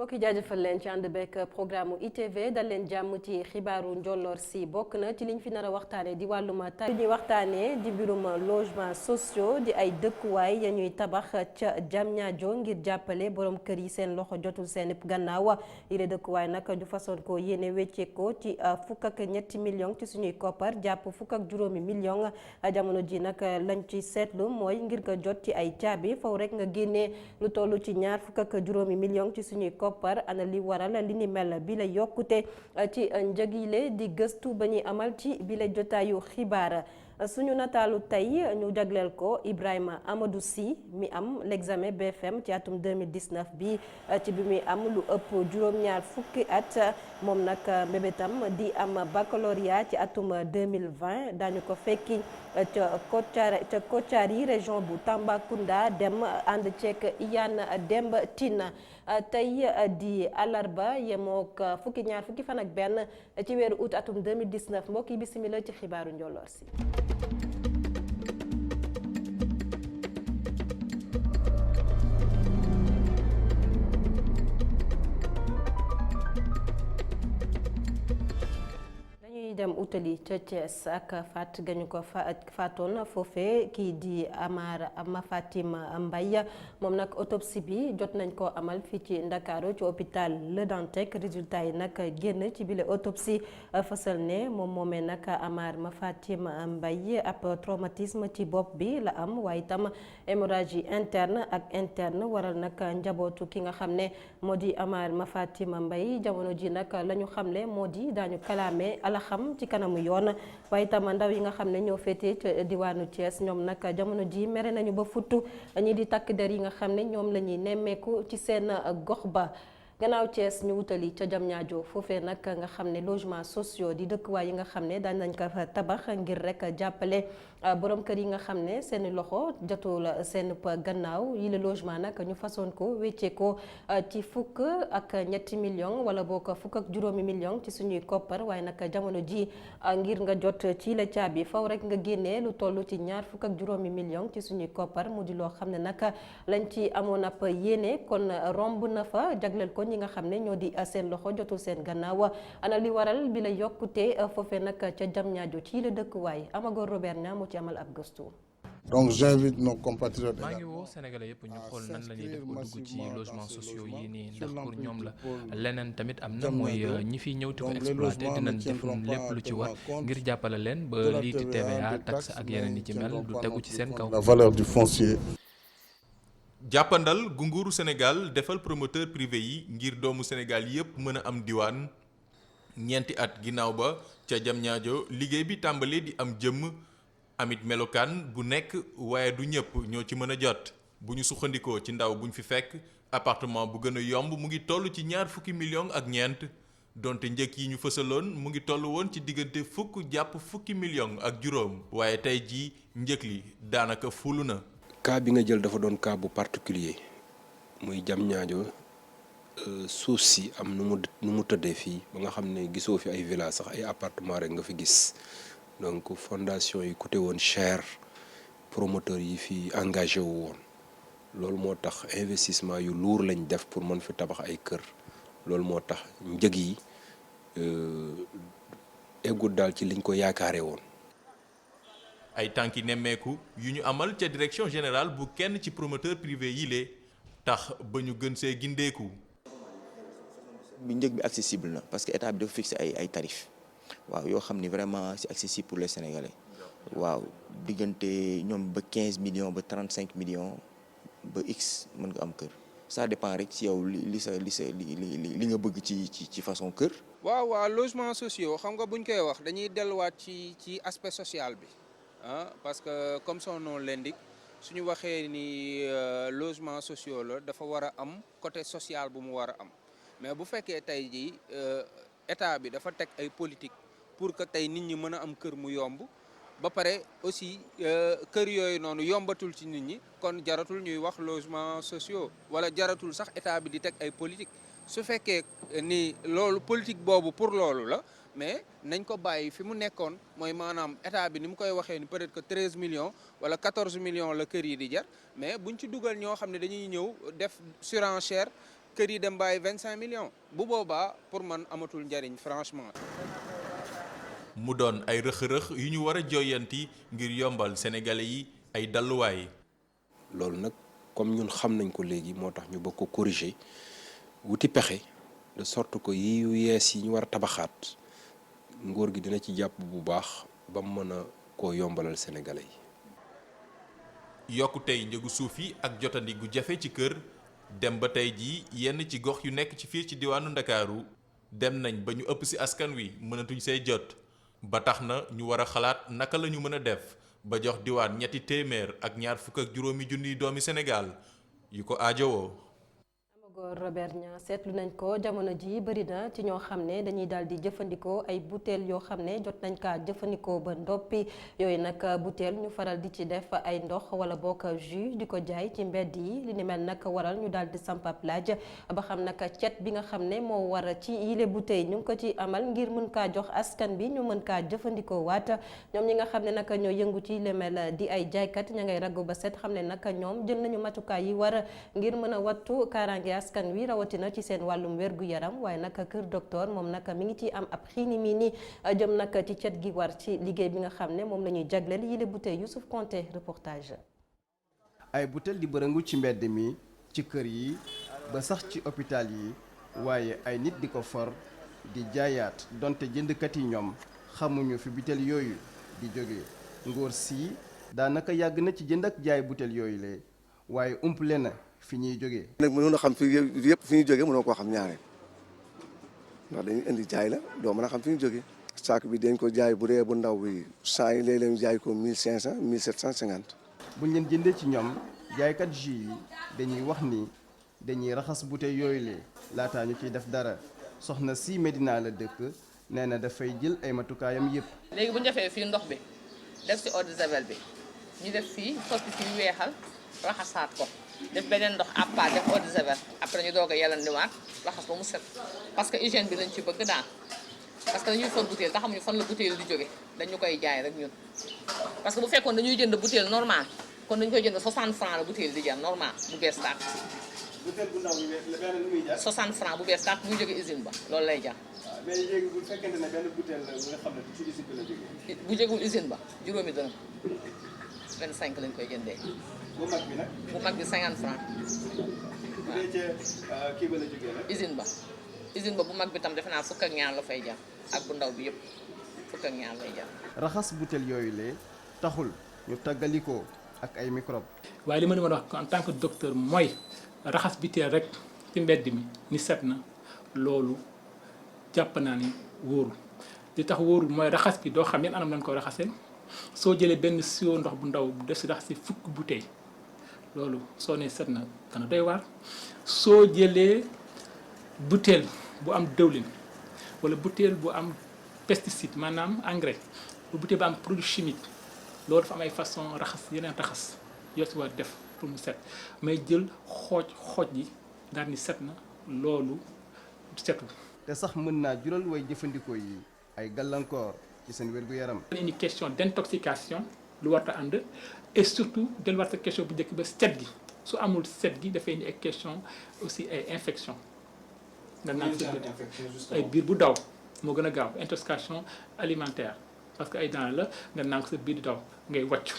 mbokk yi jaajëfal leen ci ànd beeg programme ITV dal leen jàmm ci xibaaru njolloor si bokk na ci liñ fi nar a waxtaanee di wàllum tay ñuy waxtaanee di mbirum logement sociaux di ay dëkkuwaay ya ñuy tabax ca Diamniadio ngir jàppale borom kër yi seen loxo jotul seen gannaaw yile dëkkuwaay nag ñu façon ko yéene wecceekoo ci fukk ak ñetti millions ci suñuy koppar jàpp fukk ak juróomi millions jamono ji nag lañ ci seetlu mooy ngir nga jot ci ay caabi faw rek nga génnee lu toll ci ñaar fukk ak juróomi millions ci suñuy koppar ana li waral li ni mel bi la yokkute ci njëg yile di gëstu ba ñuy amal ci bi la jotaayu xibaar suñu nataalu tey ñu jagleel ko Ibrahima Amadou Sy mi am l'examen BFM ci atum 2019 bi ci bi muy am lu ëpp juróom-ñaar fukki at moom nag mbébétam di am baccalauréat ci atum 2020 daañu ko fekki ca Kotiari région bu Tambacounda dem ànd ceek Iyane Demba Tine tey di àllarba yemook fukki fan ak benn ci weeru août atum 2019 mbokk yi bisimila ci xibaaru njolloor si dem utali ca Thiès ak faat gañu ko faatoon foofee kii di Ama Fatima Mbaye moom nag autopsie bi jot nañ ko amal fii ci Ndakaaru ci hôpital Le Dantec résultat yi nag génn ci bile autopsie fësal ne moom moomee nag Ama Fatima Mbaye ab traumatisme ci bopp bi la am waaye itam hémorragie interne ak interne waral nag njabootu ki nga xam ne moo di Ama Fatima Mbaye jamono ji nag la ñu xamle moo di daañu kalaame alaxam ci kanamu yoon waaye itam ndaw yi nga xam ne ñoo féetee ci diwaanu Thiès ñoom nag jamono ji mere nañu ba futtu ñi di takk der yi nga xam ne ñoom la ñuy nemmeeku ci seen gox ba gannaaw Thiès ñu wutali ca Diamniadio foofee nag nga xam ne logement sociaux di dëkkuwaay yi nga xam ne daañ nañ ko fa tabax ngir rek jàppale borom kër yi nga xam ne seen loxo jotul seen gannaaw yi la logement nag ñu façon ko wéccee ko ci fukk ak ñetti millions wala boo ko fukk ak juróomi millions ci suñuy koppar waaye nag jamono ji ngir nga jot ci la caabi faw rek nga génnee lu toll ci ñaar fukk ak juróomi millions ci suñuy koppar mu di loo xam ne nag lañ ci amoon ab yéene kon romb na fa jagleel ko ñi nga xam ne ñoo di seen loxo jotul seen gannaaw ana li waral bi la yokkute foofee nag ca Diamniadio ci la dëkkuwaay Amagor Robert Niang moo ci amal ab gëstu. donc j'invite nos compatriotes. maa ngi woo Sénégalais yëpp ñu xool nan la ñuy def ba dugg ci logements sociaux yi nii ndax pour ñoom la leneen tamit am na mooy ñi fiy ñëw te ko exploité dinañ def lépp lu ci war ngir jàppale leen ba lii di TVA taxe ak yeneen yi ci mel du tegu ci seen kaw. la valeur du foncier. jàppandal gu nguuru Sénégal defal promoteur privé yi ngir doomu Sénégal yépp mën a am diwaan ñeenti at ginnaaw ba ca Diamniadio liggéey bi tàmbali di am jëmm amit melokaan bu nekk waaye du ñëpp ñoo ci mën a jot bu ñu sukkandikoo ci ndaw bu ñu fi fekk appartement bu gën a yomb mu ngi toll ci ñaar fukki millions ak ñeent donte njëkk yi ñu fësaloon mu ngi toll woon ci diggante fukk jàpp fukki millions ak juróom waaye tey jii njëkk li daanaka fulu na. cas bi nga jël dafa doon cas bu particulier muy Diamniadio suuf si am nu mu tëddee fii ba nga xam ne gisoo fi ay villa sax ay appartement rek nga fi gis donc fondation yi coûté woon cher promoteur yi fi engagé wu woon loolu moo tax investissement yu lourd lañ def pour mën fi tabax ay kër loolu moo tax njëg yi eggut daal ci liñ ko yaakaare woon. ay tànki nemmeeku yu ñu amal ca direction générale bu kenn ci promoteur privé yi lee tax ba ñu gën see gindeeku. bi njëg bi accessible na parce que état bi dafa fixé ay tarifs waaw yoo xam ni vraiment c'est accessible pour les Sénégalais waaw diggante ñoom ba 15 millions ba 35 millions ba x mën nga am kër ça dépend rek ci yow li nga bëgg ci façon kër. waaw logements sociaux xam nga buñ koy wax dañuy delluwaat ci aspect social bi. Parce que comme son nom l'indique suñu waxee ni logements sociaux la dafa war a am côté social bu mu war a am mais bu fekkee tey jii état bi dafa teg ay politique pour que tey nit ñi mën a am kër mu yomb ba pare aussi kër yooyu noonu yombatul ci nit ñi kon jaratul ñuy wax logements sociaux wala jaratul sax état bi di teg ay politique su fekkee ni loolu politique boobu pour loolu la mais nañ ko bàyyi fi mu nekkoon mooy maanaam état bi ni mu koy waxee ni peut-être que 13 millions wala 14 millions la kër yi di jar mais buñ ci dugal ñoo xam ne dañuy ñëw def surenchère kër yi dem ba ay 25 millions bu boobaa pour man amatul njariñ franchement. mu doon ay rëx-rëx yu ñu war a joyanti ngir yombal sénégalais yi ay dalluwaay. loolu nag comme ñun xam nañ ko léegi moo tax ñu bëgg ko corriger wuti pexe de sorte que yi yu yees yi ñu war a tabaxaat nguur gi dina ci jàpp bu baax ba mu mën a koo yombalal sénégalais yi. yokku tey njëgu suuf yi ak jotandi gu jafe ci kër dem ba tey jii yenn ci gox yu nekk ci fii ci diwaanu Ndakaaru dem nañ ba ñu ëpp ci askan wi mënatuñ say jot ba tax na ñu war a xalaat naka la ñu mën a def ba jox diwaan ñetti téeméer ak ñaar fukk ak juróomi junniy doomi Sénégal yu ko aajowoo. Robert Niang seetlu nañ ko jamono ji bëri na ci ñoo xam ne dañuy daal di jëfandikoo ay butéel yoo xam ne jot nañ kaa jëfandikoo ba ndoppi yooyu nag butéel ñu faral di ci def ay ndox wala bokk jus di ko jaay ci mbedd yi li ni mel nag waral ñu daal di samp ab laaj ba xam nag cet bi nga xam ne moo war ci yile butéel ñu ngi ko ci amal ngir mën kaa jox askan bi ñu mën kaa jëfandikoo waat ñoom ñi nga xam ne nag ñoo yëngu ci li mel di ay jaaykat ña ngay raggu ba set xam ne nag ñoom jël nañu matukaay yi war ngir mën a wattu kaaraange askan wi rawatina ci seen wàllum wérgu yaram waaye nag kër docteur moom nag mi ngi ci am ab xiini mi ni jëm nag ci cet gi war ci liggéey bi nga xam ne moom la ñuy jagleel yile bouteille Youssouf Konté reportage. ay butéel di bërëngu ci mbedd mi ci kër yi ba sax ci hôpital yi waaye ay nit di ko for di jaayaat donte jëndkat yi ñoom xamuñu fi butéel yooyu di jóge ngóor si daanaka yàgg na ci jënd ak jaay butéel yooyu le waaye umpule na fi ñuy jógee. nag mënoon a xam fi yëpp fi ñuy jógee mënoo koo xam ñaare ndax dañuy indi jaay la doo mën a xam fi ñu jógee. saak bi dañ ko jaay bu dee bu ndaw bi 100 yi léeg-léeg ñu jaay ko 1500 1750. buñ leen jëndee ci ñoom jaaykat jus yi dañuy wax ni dañuy raxas bouteille yooyu le laataa ñu ciy def dara soxna si Medina la dëkk nee na dafay jël ay matukaayam yëpp. léegi bu ñu defee fii ndox bi def ci eau de javel bi ñu def fii sotti fii weexal raxasaat ko. def beneen ndox à part def eau de javel après ñu doog a yalandiwaat raxas ba mu set parce que hygiène bi lañ ci bëgg daan parce que dañuy for bouteille te xamuñu fan la bouteille di jóge dañu koy jaay rek ñun parce que bu fekkoon dañuy jënd bouteille normal kon dañu koy jënd 60 francs la bouteille di jar normal bu bees tàq. bouteille bu ndaw bi benn lu muy jar. 60 francs bu bees tàq buy jóge usine ba loolu lay jar. waaw mais léegi bu fekkente ne benn bouteille la nga xam ne ci usine bi la jógee. bu jógul usine ba juróomi dërëm 25 lañ koy jëndee. bu mag bi nag. bu mag bi 50 francs. bu dee ca kii ba la jógee nag. usine ba bu mag bi tam defe naa fukk ak ñaar la fay jar ak bu ndaw bi yëpp fukk ak ñaar lay jar. raxas butéel yooyu le taxul ñu tàggalikoo ak ay microbe. waaye li ma mën a wax en tant que docteur mooy raxas butéel rek ci mbedd mi ni set na loolu jàpp naa ni wóorul li tax wóorul mooy raxas bi doo xam yan anam lañ ko raxasee. soo jëlee benn siwo ndox bu ndaw def si rax si fukk bouteille loolu soo nee set na dana doy waar soo jëlee butéel bu am dëwlin wala butéel bu am pesticide maanaam engrais bu butéel bu am produit chimique loolu dafa am ay façon raxas yeneen raxas yoo si war def pour mu set may jël xooj yi daal ni set na loolu setul. te sax mën naa jural way jëfandikoo yi ay gàllankoor. ci seen wérgu yaram. une question d'intoxication lu war a ànd et surtout delluwaat sa question bu njëkk ba set gi su amul set gi dafay indi ay question aussi ay infection nga naan ay biir bu daw moo gën a gaaw intoxication alimentaire parce que ay daan la nga naan sa biir di daw ngay wàccu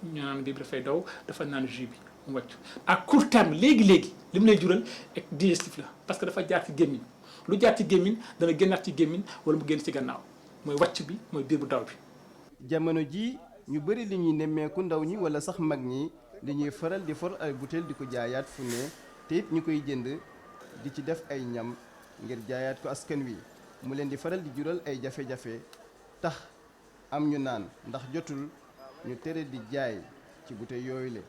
ñu naan biir bi dafay daw dafa naan jus bi mu wàccu à court terme léegi-léegi li mu lay jural ak digestif la parce que dafa jaar ci gémmiñ lu jaar ci gémmiñ dana génnaat ci gémmiñ wala mu génn ci gannaaw mooy wàcc bi mooy biir bu daw bi. jamono ji ñu bëri li ñuy nemmeeku ndaw ñi wala sax mag ñi li ñuy faral di for ay butéel di ko jaayaat fu ne te it ñu koy jënd di ci def ay ñam ngir jaayaat ko askan wi mu leen di faral di jural ay jafe-jafe tax am ñu naan ndax jotul ñu tere di jaay ci butéel yooyu le.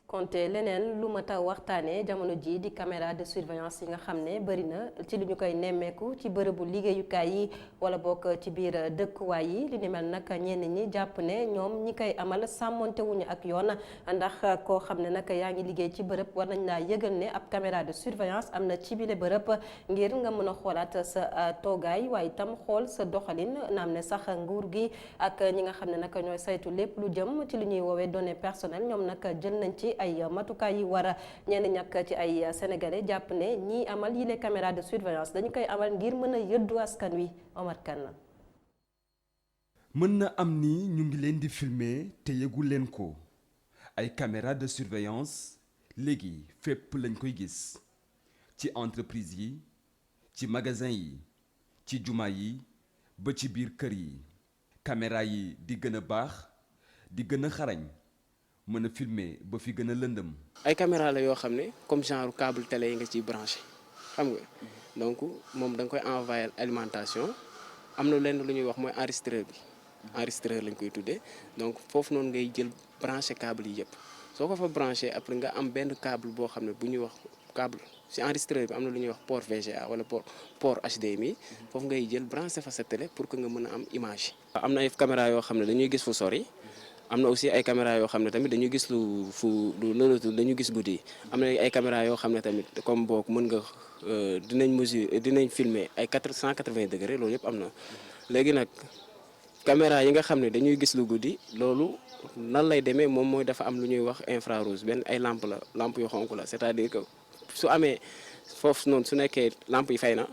Konté leneen lu mat a waxtaanee jamono ji di caméra de surveillance yi nga xam ne bëri na ci li ñu koy nemmeeku ci bërëbu liggéeyukaay yi wala bokk ci biir dëkkuwaay yi li ni mel nag ñenn ñi jàpp ne ñoom ñi koy amal sàmmonte wuñu ak yoon ndax koo xam ne nag yaa ngi liggéey ci bërëb war nañ laa yëgal ne ab caméra de surveillance am na ci bile bërëb ngir nga mën a xoolaat sa toogaay waaye itam xool sa doxalin naam ne sax nguur gi ak ñi nga xam ne nag ñooy saytu lépp lu jëm ci li ñuy woowee données personnelles ñoom nag jël nañ ci ay matukaay yi war a ñenn ñàkk ci ay sénégalais jàpp ne ñii amal yi les caméras de surveillance dañu koy amal ngir mën a yëddu askan wi Omar Kane. mën na am ni ñu ngi leen di filmer te yëgu leen ko ay caméras de surveillance léegi fépp lañ koy gis ci entreprise yi ci magasin yi ci juma yi ba ci biir kër yi caméra yi di gën a baax di gën a xarañ mën a filmer ba fi gën a lëndëm. ay caméra la yoo xam ne comme genre câble télé yi nga ciy branché xam nga donc moom da nga koy envoyer alimentation am na lenn lu ñuy wax mooy enregistreur bi enregistreur lañ koy tuddee donc foofu noonu ngay jël branché câble yi yëpp soo ko fa branché après nga am benn câble boo xam ne bu ñuy wax câble si enregistreur bi am na lu ñuy wax port VGA wala port HDMI foofu ngay jël branché fa sa télé pour que nga mën a am image. am na ay caméra yoo xam ne dañuy gis fu sori am na aussi ay caméra yoo xam ne tamit dañuy gis dañuy gis guddi am na ay caméra yoo xam ne tamit comme boog mën nga dinañ filmer ay 180 degré loolu yëpp am na léegi nag caméra yi nga xam ne dañuy gis lu guddi loolu nan lay demee moom mooy dafa am lu ñuy wax infrarouge benn ay lampe yu xonk la c'est-à-dire que su amee foofu noonu su nekkee lampe yi fay na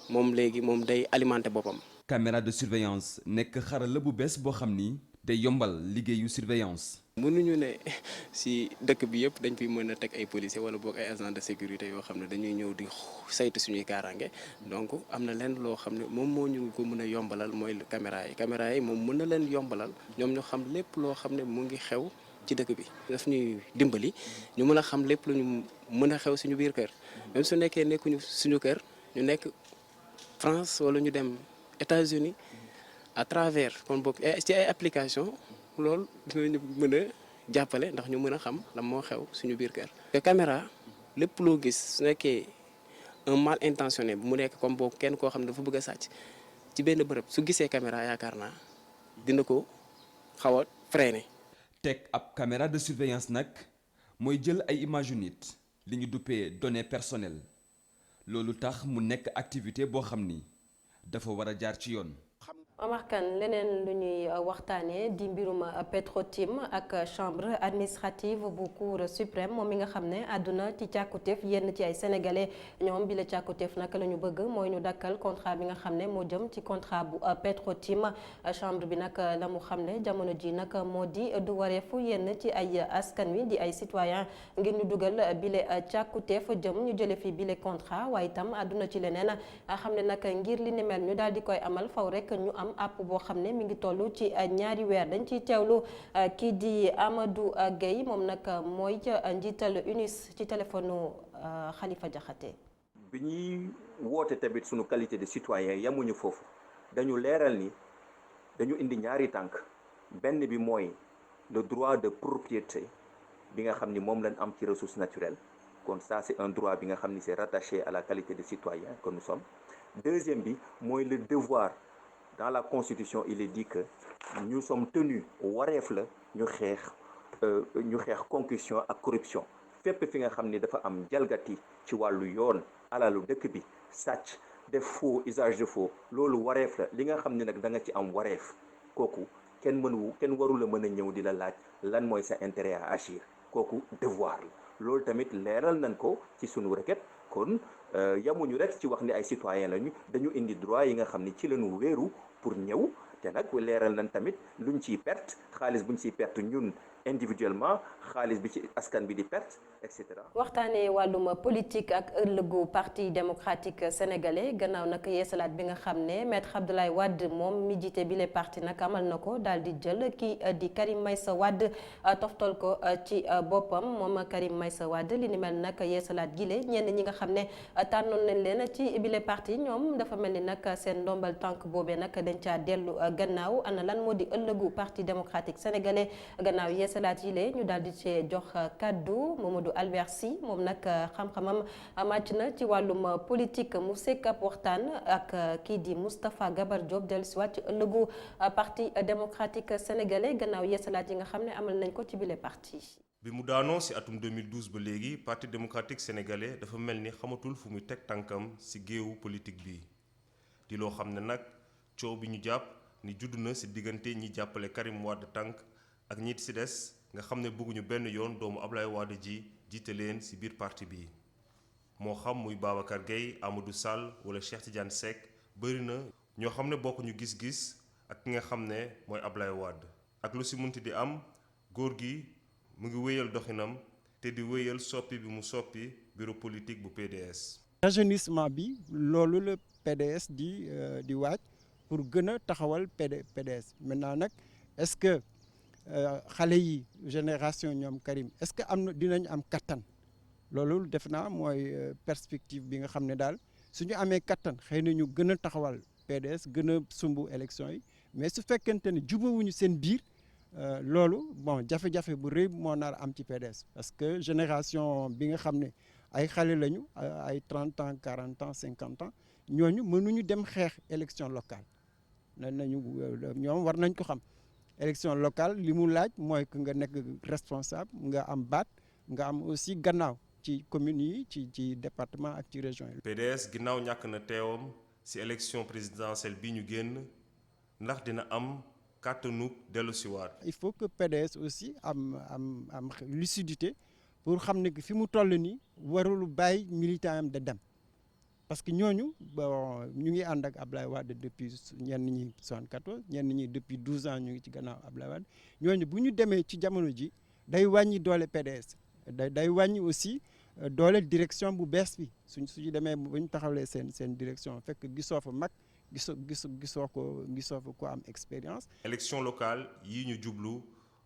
moom léegi moom day alimenter boppam. caméra de surveillance nekk xarala bu bees boo xam ni day yombal liggéeyu surveillance. mënuñu ne si dëkk bi yëpp dañ fi mën a teg ay policiers wala boog ay agents de sécurité yoo xam ne dañuy ñëw di saytu suñuy kaaraange donc am na leen loo xam ne moom moo ñu ko mën a yombalal mooy caméra yi moom mën na leen yombalal ñoom ñu xam lépp loo xam ne mu ngi xew ci dëkk bi. daf ñuy dimbali ñu mën a xam lépp lu ñu mën a xew suñu biir kër même su nekkee nekkuñu suñu kër ñu nekk France wala ñu dem États-Unis à travers kon boog ci ay application loolu dinañu mën a jàppale ndax ñu mën a xam lan moo xew suñu biir kër. te caméra lépp loo gis su nekkee un mal intentionné bu mu nekk comme boobu kenn koo xam ne dafa bëgg a sàcc ci benn bërëb su gisee caméra yaakaar naa dina ko xaw a freiner. teg ab caméra de surveillance nag mooy jël ay image yu nit li ñu duppee données personnelles loolu tax mu nekk activité boo xam ni dafa war a jaar ci yoon. Omar Kane leneen lu ñuy waxtaanee di mbirum Petro-Tim ak chambre administrative bu cour suprême moom mi nga xam ne àdduna ci càkkutéef yenn ci ay sénégalais ñoom bi la càkkutéef nag la ñu bëgg mooy ñu dakkal contrat bi nga xam ne moo jëm ci contrat bu Petro-Tim chambre bi nag la mu xam ne jamono ji nag moo di du wareefu yenn ci ay askan wi di ay citoyen ngir ñu dugal bile càkkutéef jëm ñu jële fi bile contrat waaye itam àdduna ci leneen xam ne nag ngir li ni mel ñu daal di koy amal faw rek ñu am app boo xam ne mi ngi toll ci ñaari weer dañ ciy teewlu kii di Amadou Gueye moom nag mooy njiital UNIS ci téléphone Khalifa Diakhaté. bi ñuy woote tamit sunu qualité de citoyen yamuñu foofu dañu leeral ni dañu indi ñaari tànk benn bi mooy le droit de propriété bi nga xam ni moom lañ am ci ressources naturelles kon ça c'est un droit bi nga xam ni c'est rattaché à la qualité de citoyen que nous sommes. Deuxième bi mooy le devoir. Dans la Constitution, il est dit que nous sommes tenus wareef la ñu xeex concussion ak corruption fépp fi nga xam ni dafa am jalgati ci wàllu yoon alalu dëkk bi sàcc def faux usage de faux loolu wareef la li nga xam ni nag da nga ci am wareef kooku kenn waru la mën a ñëw di la laaj lan mooy sa intérêt à agir kooku devoir la loolu tamit leeral nañ ko ci sunu requête kon yamuñu rek ci wax ni ay citoyen lañu dañu indi droit yi nga xam ni ci lañu wéeru pour ñëw te nag leeral nañ tamit luñ ciy perte xaalis buñ ciy perte ñun individuellement xaalis bi ci askan bi di perte et cetera. waxtaanee wàllum politique ak ëllëgu parti démocratique sénégalais gannaaw nag yeesalaat bi nga xam ne maître Abdoulaye Wade moom mi jiite bile parti nag amal na ko daal di jël kii di Karim Meïssa Wade toftal ko ci boppam moom Karim Meïssa Wade li ni mel nag yeesalaat gile ñenn ñi nga xam ne tànnoon nañ leen ci bile parti ñoom dafa mel ni nag seen ndombal tànk boobee nag dañ caa dellu gannaaw ana lan moo di ëllëgu parti démocratique sénégalais gannaaw yeesalaat yi lee ñu daal di cee jox kaddu Mamadou Albert Sy moom nag xam-xamam màcc na ci wàllum politique mu sekk ab waxtaan ak kii di Moustapha Gabar Diop dellusiwaat ci ëllëgu parti démocratique sénégalais gannaaw yeesalaat yi nga xam ne amal nañ ko ci bile parti. bi mu daanoo ci atum 2012 ba léegi parti démocratique sénégalais dafa mel ni xamatul fu muy teg tànkam ci géewu politique bi di loo xam ne nag coow bi ñu jàpp ni judd na ci diggante ñi jàppale Karim Wade tànk ak ñi ci des nga xam ne bëgguñu benn yoon doomu Ablaye Wade ji jiite leen ci biir parti bi moo xam muy Babacar Gueye Amadou Sall wala Cheikh Tidiane Seck bëri na ñoo xam ne bokkuñu gis-gis ak ki nga xam ne mooy Ablaye Wade ak lu ci munti di am góor gi mu ngi wéyal doxinam te di wéyal soppi bi mu soppi bureau politique bu PDS. rajeunissement bi loolu la PDS di waaj pour gën a taxawal PDS maintenant nag est-ce que xale yi génération ñoom Karim est-ce que am na dinañ am kattan loolu def naa mooy perspective bi nga xam ne daal suñu amee kattan xëy na ñu gën a taxawal PDS gën a sumbu élection yi mais su fekkente ne jubawuñu seen biir loolu bon jafe-jafe bu rëy moo nar am ci PDS parce que génération bi nga xam ne ay xale lañu ay 30 ans 40 ans 50 ans ñooñu mënuñu dem xeex élection locale ñoom war nañ ko xam élection locale li mu laaj mooy que nga nekk responsable nga am baat nga am aussi gannaaw ci communes yi ci département ak ci région yi. PDS ginnaaw ñàkk na teewam ci élection présidentielle bi ñu génn ndax dina am kàttanu dellusiwaat. il faut que PDS aussi am lucidité pour xam ne que fi mu toll nii warul bàyyi militant am de dem parce que ñooñu bon ñu ngi ànd ak Ablaye Wade depuis ñenn ñi 74 ñenn ñi depuis 12 ans ñu ngi ci gannaaw Ablaye Wade ñooñu bu ñu demee ci jamono ji day wàññi doole PDS day wàññi aussi doole direction bu bees bi suñu demee ba ñu taxawlee seen direction fekk gisoo fa mag gisoo ko am expérience. élection locale yi ñu jublu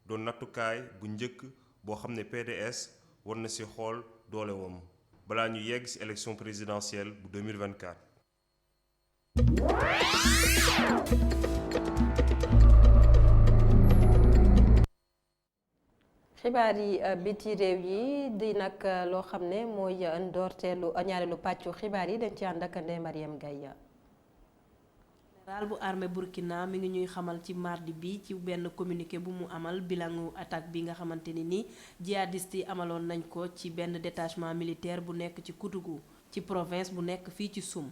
doon nattukaay bu njëkk boo xam ne PDS war na ci xool doole woom balaa ñu yegg ci élection présidentielle bu 2024. xibaar yi biti réew yi di nag loo xam ne mooy ndoorteelu ñaareelu pàccu xibaar yi dañ ci ànd ak Ndeye Mariam Gaye. général bu armée Burkina mi ngi ñuy xamal ci mardi bi ci benn communiqué bu mu amal bilangu attaque bi nga xamante ni jihadiste yi amaloon nañ ko ci benn détachement militaire bu nekk ci Koutougou ci province bu nekk fii ci Soum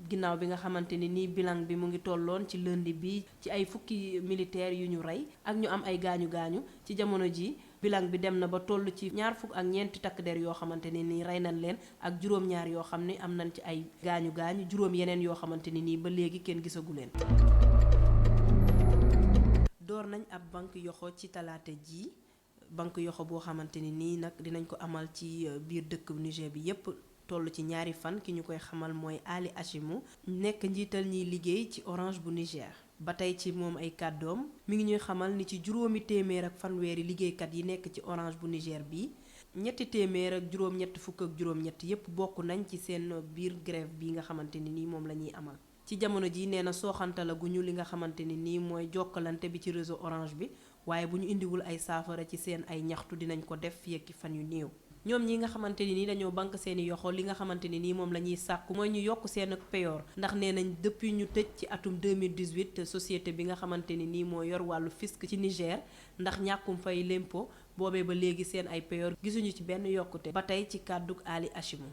ginnaaw bi nga xamante ni bilan bi mu ngi tolloon ci lundi bi ci ay fukki militaires yu ñu rey ak ñu am ay gaañu-gaañu ci jamono ji bilan bi dem na ba toll ci ñaar fukk ak ñeenti takk der yoo xamante ni rey nañ leen ak juróom-ñaar yoo xam ne am nañ ci ay gaañu-gaañu juróom yeneen yoo xamante ni ba léegi kenn gisagu leen. door nañ ab banque yoxo ci talaata ji banque yoxo boo xamante ni nag dinañ ko amal ci biir dëkk Niger bi yépp toll ci ñaari fan ki ñu koy xamal mooy Ali Achimu nekk njiital ñiy liggéey ci Orange bu Niger. ba tey ci moom ay kàddoom mi ngi ñuy xamal ni ci juróomi téeméer ak fanweeri liggéeykat yi nekk ci Orange bu Niger bi ñetti téeméer ak juróom-ñett fukk ak juróom-ñett yépp bokk nañ ci seen biir grève bi nga xamante ni moom la ñuy amal. ci jamono ji nee na sooxantala gu ñu li nga xamante ni mooy jokkalante bi ci réseau Orange bi waaye bu ñu indiwul ay saafara ci seen ay ñaxtu dinañ ko def fii ak fan yu néew. ñoom ñi nga xamante ni dañoo bank seeni yoxo li nga xamante ni moom la ñuy sàkku mooy ñu yokk seen payoor ndax nee nañ depuis ñu tëj ci atum 2018 société bi nga xamante ni moo yor wàllu fisc ci Niger ndax ñàkkum fay lempo boobee ba léegi seen ay payoor gisuñu ci benn yokkute ba tey ci kàddug Ali Achimu.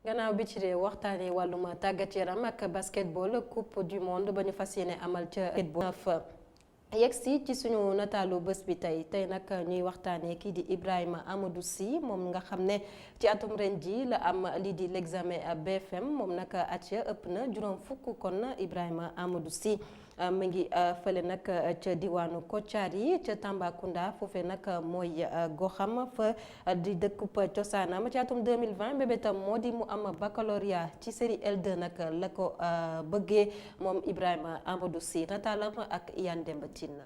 gannaaw bi ci réew waxtaanee wàllum tàggat yaram ak basketball coupe du monde ba ñu fas yéene amal ca basketball fa yegsi ci suñu nataalu bés bi tey nag ñuy waxtaanee kii di Ibrahima Amadou Sy moom nga xam ne ci atum ren ji la am lii di l'examen BFM moom nag at ya ëpp na juróom fukk kon Ibrahima Amadou Sy mu ngi fële nag ca diwaanu Kotiari ca Tambacounda foofee nag mooy goxam fa di dëkkub cosaanam ci atum 2020 mbébétam moo di mu am baccalauréat ci série L2 nag la ko bëggee moom Ibrahima Amadou Sy nataalam ak Iyane Demba Tine.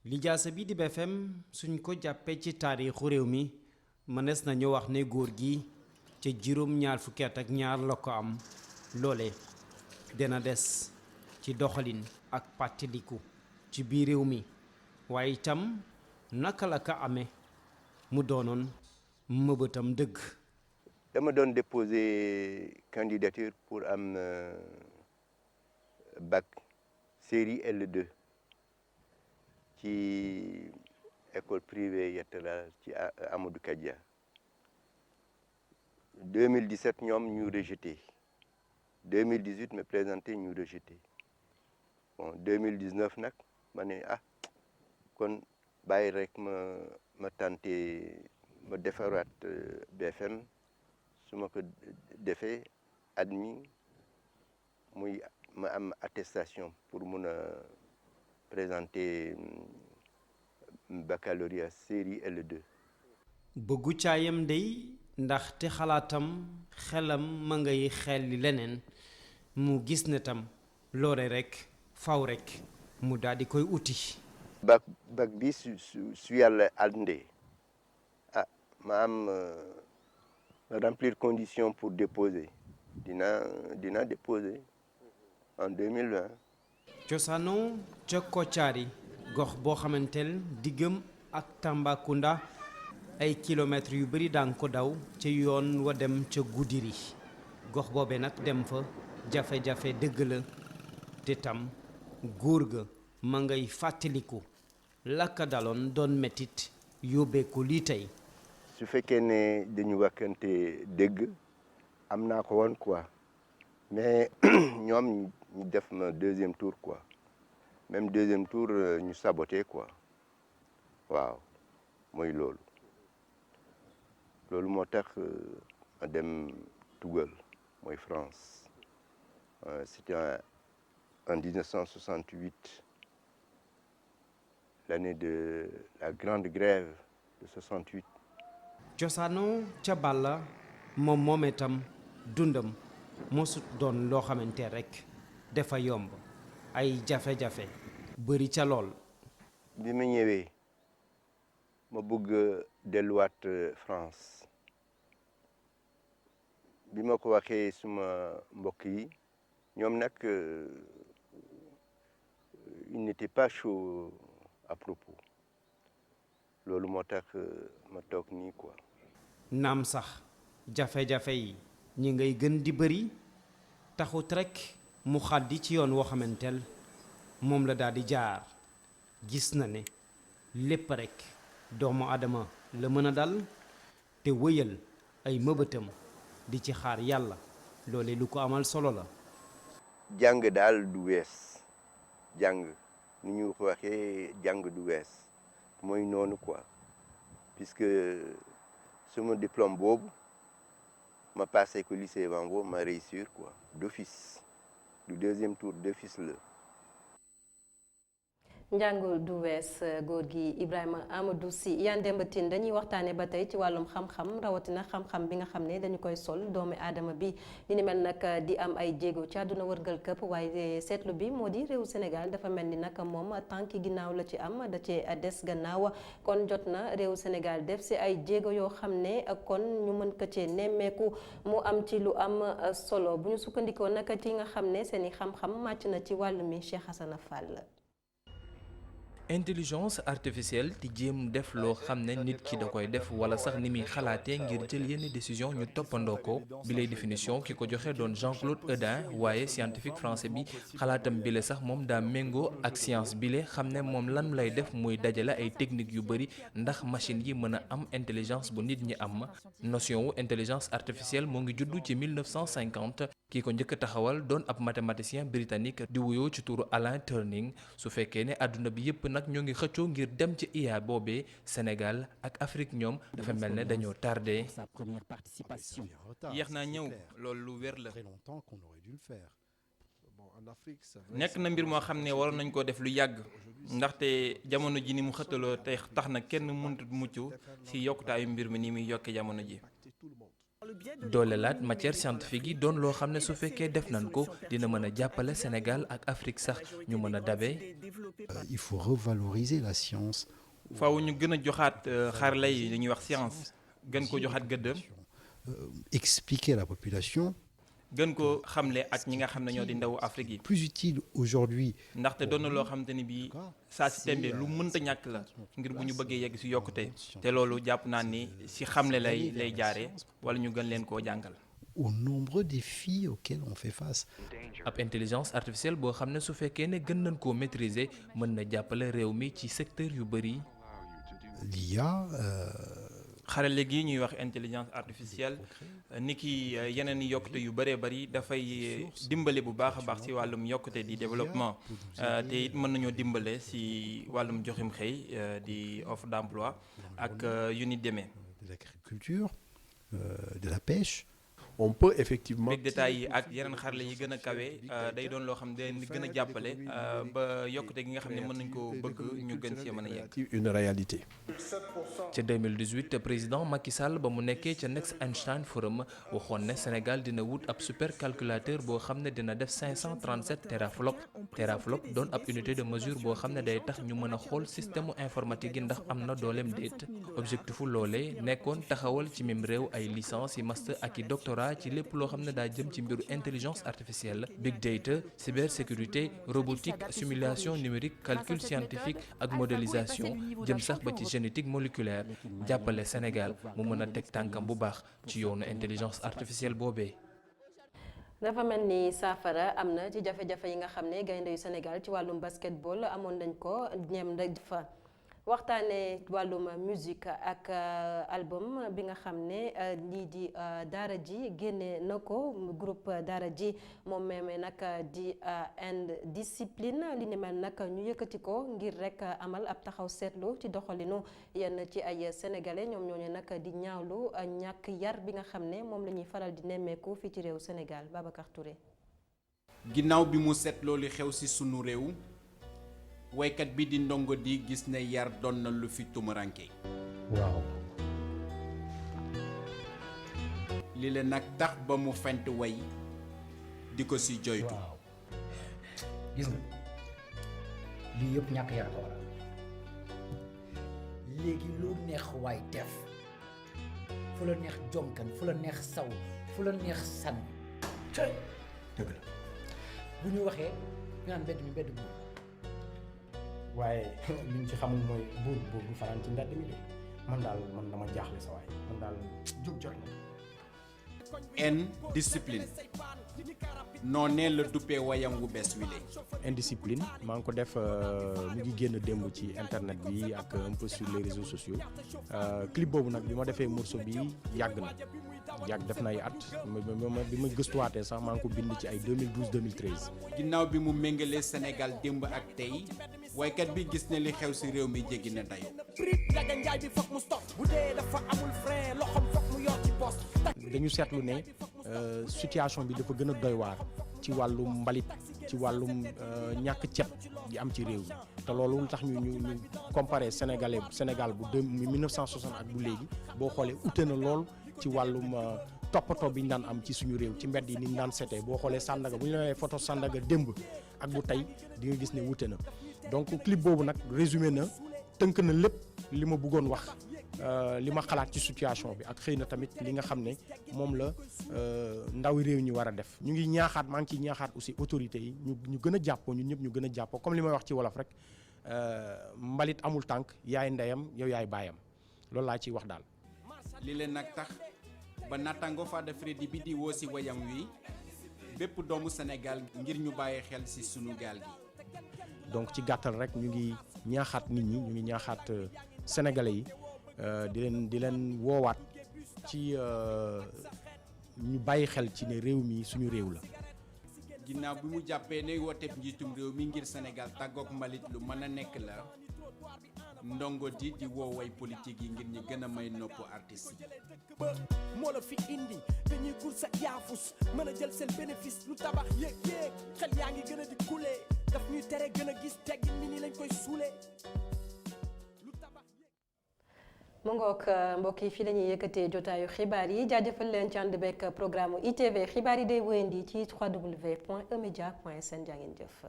lijaasa bi di BFM suñ ko jàppee ci taarixu réew mi mënees nañu wax ne góor gi ca juróom-ñaar fukki at ak ñaar la ko am loole dina des ci doxalin ak pàttaliku ci biir réew mi waaye itam naka la ko amee mu doonoon mëbëtam dëgg. dama doon déposer candidature pour am bac série L2 ci école privée Yettala ci Amadou Kadia 2017 ñoom ñu rejeté 2018 me présenté ñu rejeté bon 2019 nag ma ne kon bàyyi rek ma tenté ma defaraat BFM su ma ko defee admis muy ma am attestation pour mun a présenter baccalauréat série L2. bëggu caayam dey ndaxte xalaatam xelam ma ngay xelli leneen mu gis ne tam loore rek faw rek mu daal di koy uti. bac bi su yàlla àndee ma am remplir condition pour déposer dina déposer en 2020. cosaanoo ca Kotiari gox boo xamanteel diggam ak Tambacounda ay kilomètres yu bari daan ko daw ca yoon wa dem ca Goudiri gox boobe nag dem fa jafe-jafe dëgg la te tam góor ga ma ngay fàttaliku lakka daloon doon metit yóbbeeku lii tey. su fekkee ne dañu wàkkante dëgg am naa ko woon quoi mais ñoom ñu def ma deuxième tour quoi même deuxième tour ñu saboté quoi waaw mooy loolu moo tax ma dem tugal mooy France c'était en 1968 l'année de la grande grève de 68. cosaanoo ca Balla moom itam dundam mosut doon loo xamante rek dafa yomb ay jafe-jafe bëri ca lool. bi ma ñëwee ma bëgg delluwaat France bi ma ko waxee suma mbokk yi ñoom nag il n'était pas chaud à propos loolu moo tax ma toog nii quoi. naam sax jafe-jafe yi ñi ngay gën di bëri taxut rek mu xàddi ci yoon woo xamanteel moom la daal di jaar gis na ne lépp rek doomu adama la mën a dal te wëyal ay mëbëtam di ci xaar yàlla loole lu ko amal solo la. jàng daal du wees jàng ni ñu ko waxee jàng du wees mooy noonu quoi puisque sama diplôme boobu ma passé ko lycée Vanvo ma réussir quoi d'office du deuxième tour d'office la. njàng du wees góor gi Ibrahima Amadou Sy Yane Demba Tine dañuy waxtaane ba tey ci wàllum xam-xam rawatina xam-xam bi nga xam ne dañu koy sol doomu aadama bi li ni mel nag di am ay jéego ci àdduna wërgal këpp waaye seetlu bi moo di réew Sénégal dafa mel ni nag moom tànki ginnaaw la ci am da cee des gannaaw kon jot na réew Sénégal def si ay jéego yoo xam ne kon ñu mën ko cee nemmeeku mu am ci lu am solo bu ñu sukkandikoo nag ci nga xam ne seeni xam-xam màcc na ci wàllu mi Cheikh Hassana Fall. intelligence artificielle di jéem def loo xam ne nit ki da koy def wala sax ni muy xalaatee ngir jël yenn décision ñu toppandoo ko bi lay définition ki ko joxe doon Jean-Claude Hedin waaye scientifique français bi xalaatam bile sax moom daa méngoo ak science bile xam ne moom lan lay def muy dajale ay techniques yu bëri ndax machine yi mën a am intelligence bu nit ñi am notion wu intelligence artificielle moo ngi juddu ci 1950 kii ko njëkk taxawal doon ab mathématicien britannique di wuyoo ci turu Alan Turing su fekkee ne àdduna bi yépp nag ñoo ngi xëccoo ngir dem ci IA boobee Sénégal ak Afrique ñoom dafa mel ne dañoo tardé. yéex naa ñëw loolu lu wér la nekk na mbir moo xam ne waroon nañ koo def lu yàgg ndaxte jamono ji ni mu xëttaloo tey tax na kenn mënut mucc ci yokkutaayu mbir mi ni muy yokkee jamono ji. doolelaat matière scientifique yi doon loo xam ne su fekkee def nañ ko dina mën a jàppale Sénégal ak Afrique sax ñu mën a dabe. Il faut revaloriser la science. faaw ñu gën a joxaat xarala yi li ñuy wax science gën ko joxaat gëddëm. Expliquer à la population. gën ko xamle ak ñi nga xam ne ñoo di ndawu Afrique yi. plus utile aujourd'hui. ndaxte doon na loo xamante ni bii saa si tembe lu mënta ñàkk la ngir bu ñu bëggee yegg si yokkute te loolu jàpp naa ni si xamle lay jaaree wala ñu gën leen koo jàngal. aux nombreux défis auxquels on fait face. ab intelligence artificielle boo xam ne su fekkee ne gën nañ koo maîtriser mën na jàppale réew mi ci secteur yu bëri. l'IA xarale gi ñuy wax intelligence artificielle ni ki yeneen yokkute yu bëree bëri dafay dimbale bu baax a baax ci wàllum yokkute di développement te it mën nañoo dimbale ci wàllum joxim xëy di offre d'emploi ak yu ni demee. De l'agriculture, de la pêche. On peut effectivement. Big data yi ak yeneen xarale yi gën a kawe day doon loo xam ne day gën a jàppale ba yokkute gi nga xam ne mën nañ ko bëgg ñu gën ci mën a yegg. Une réalité. ca 2018 président Macky Sall ba mu nekkee ca Next Einstein Forum waxoon ne Sénégal dina wut ab supercalculateur boo xam ne dina def 537 teraflop doon ab unité de mesure boo xam ne day tax ñu mën a xool système informatique yi ndax am na dooleem déet objectifu loolee nekkoon taxawal ci mim réew ay licence yi master ak i doctorat ci lépp loo xam ne daa jëm ci mbiru intelligence artificielle big data cybersécurité robotique simulation numérique calcul scientifique ak modélisation jëm sax ba ci génétique moléculaire jàppale Sénégal mu mën a teg tànkam bu baax ci yoonu intelligence artificielle boobee. dafa mel ni saafara am na ci jafe-jafe yi nga xam ne gaynde yu Sénégal ci wàllum basketball amoon nañ ko ñem dafa waxtaanee wàllum musique ak album bi nga xam ne lii di Daara J génne na ko groupe Daara J moom meemee nag di indiscipline li ni mel nag ñu yëkkati ko ngir rek amal ab taxaw seetlu ci doxalinu yenn ci ay sénégalais ñoom ñooñu nag di ñaawlu ñàkk yar bi nga xam ne moom la ñuy faral di nemmeeku fii ci réew Sénégal. Babacar Touré. ginnaaw bi mu seetloo li xew ci sunu réew. waykat bi di Ndongo di gis ne yar doon na lu fi tumuranke waaw li leen nag tax ba mu fent way di ko ci joytu gis nga lii yëpp ñàkk yar ko waral léegi lu neex waay def fu la neex jonkan fu la neex saw fu la neex sànni cëy dëgg la bu ñu waxee ñu naan mbedd mi mbedd buur waaye li ñu ci xamul mooy buur du fanaan ci mbedd mi de man daal man dama jaaxle sa waay man daal jóg jot na. indiscipline noonee la duppee wayam wu bees wi léegi. indiscipline maa ngi ko def mu ngi génn démb ci internet bi ak un peu sur les réseaux sociaux clip boobu nag bi ma defee morceau bi yàgg na def na ay at bi ma gëstuwaatee sax maa ngi ko bind ci ay 2012 2013. ginnaaw bi mu méngalee Sénégal démb ak tey waykat bi gis ne li xew ci réew mi jéggi na dayo dañu seetlu ne situation bi dafa gën a doy waar ci wàllum mbalit ci wàllum ñàkk cet di am ci réew mi te loolu tax ñu comparé Sénégal bu 1960 ak bu léegi boo xoolee ute na lool ci wàllum toppatoo bi ñu daan am ci suñu réew ci mbedd yi ni ñu daan setee boo xoolee Sandaga bu ñu la nee photo Sandaga démb ak bu tey di nga gis ne wute na donc clip boobu nag résumé na tënk na lépp li ma bëggoon wax li ma xalaat ci situation bi ak xëy na tamit li nga xam ne moom la ndawi réew ñi war a def ñu ngi ñaaxaat maa ngi ciy ñaaxaat aussi autorités yi ñu gën a jàppoo ñun ñëpp ñu gën a jàppoo comme li may wax ci wolof rek mbalit amul tànk yaay ndeyam yow yaay baayam loolu laa ciy wax daal. li leen nag tax ba nattango Fada Freddy bi di woo ci wayam wi bépp doomu Sénégal ngir ñu bàyyi xel ci sunu gaal gi. donc ci gàttal rek ñu ngi ñaaxaat nit ñi ñu ngi ñaaxaat sénégalais yi di leen woowaat ci ñu bàyyi xel ci ne réew mi suñu réew la. ginnaaw bi mu jàppee ne wooteeb njiitum réew mi ngir Sénégal tàggoog mbalit lu mën a nekk la Ndongo di woo way politique yi ngir ñu gën a may nopp artistes yi. moo la fi indi dañuy gur sa yaafus mën a jël seen bénéfice lu tabax yéeg xel yaa ngi gën a di couler daf ñuy tere gën a gis teggin mi nii lañ koy suulee. mu ngoog mbokk yi fii la ñuy yëkkatee jotaayu xibaar yi jaajëfal leen ci ànd beeg programme ITV xibaar yi day wéyandi ci www.emedia.sn jaa ngeen jëf.